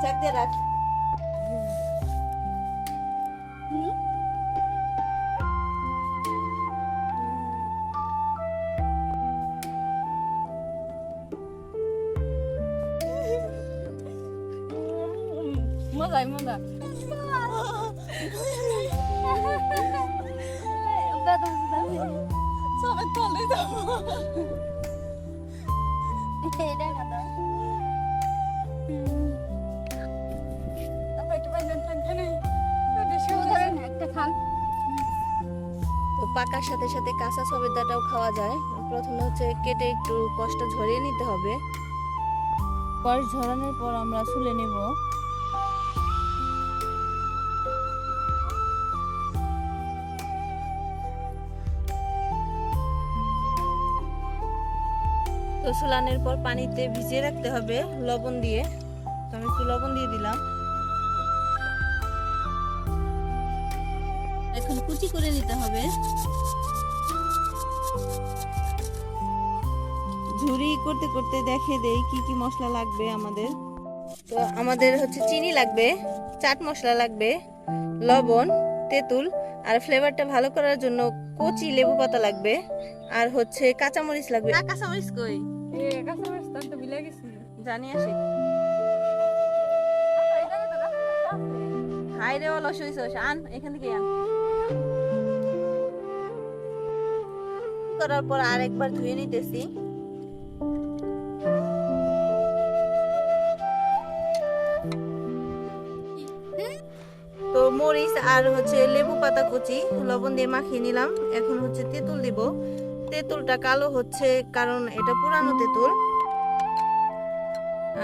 চাক দিয়ে রাখ। মজাই মজা সবাই তলে যাবো এটা কথা একটু বাইরে থাকবে না একটা খান। তো পাকার সাথে সাথে কাঁচা সবেদাটাও খাওয়া যায়। প্রথমে হচ্ছে কেটে একটু কষ্ট ঝরিয়ে নিতে হবে। কষ ঝরানোর পর আমরা ছুলে নেব। তো ছুলানোর পর পানিতে ভিজিয়ে রাখতে হবে লবণ দিয়ে। তো আমি একটু লবণ দিয়ে দিলাম। এখন কুচি করে নিতে হবে। ঝুরি করতে করতে দেখে দেই কি কি মশলা লাগবে আমাদের। তো আমাদের হচ্ছে চিনি লাগবে, চাট মশলা লাগবে, লবণ, তেঁতুল, আর ফ্লেভারটা ভালো করার জন্য কচি লেবু পাতা লাগবে, আর হচ্ছে কাঁচামরিচ লাগবে। কাঁচামরিচ কই? কাঁচামরিচ তো বিলে গেছি জানি আসে। হাই রে অলস হইছস, আন এখান থেকে আন। করার পর আরেকবার ধুয়ে নিতেছি। তো মরিচ আর হচ্ছে লেবু পাতা কুচি লবণ দিয়ে মাখিয়ে নিলাম। এখন হচ্ছে তেঁতুল দিব। তেঁতুলটা কালো হচ্ছে কারণ এটা পুরানো তেঁতুল।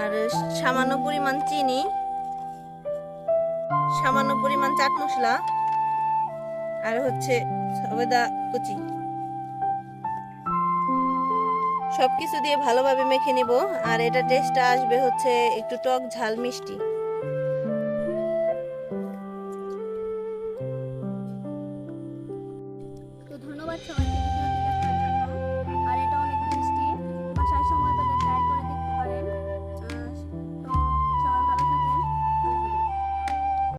আর সামান্য পরিমাণ চিনি, সামান্য পরিমাণ চাট মশলা, আর হচ্ছে সবেদা কুচি। সবকিছু দিয়ে ভালোভাবে মেখে নিব। আর এটা টেস্টটা আসবে হচ্ছে একটু টক ঝাল মিষ্টি।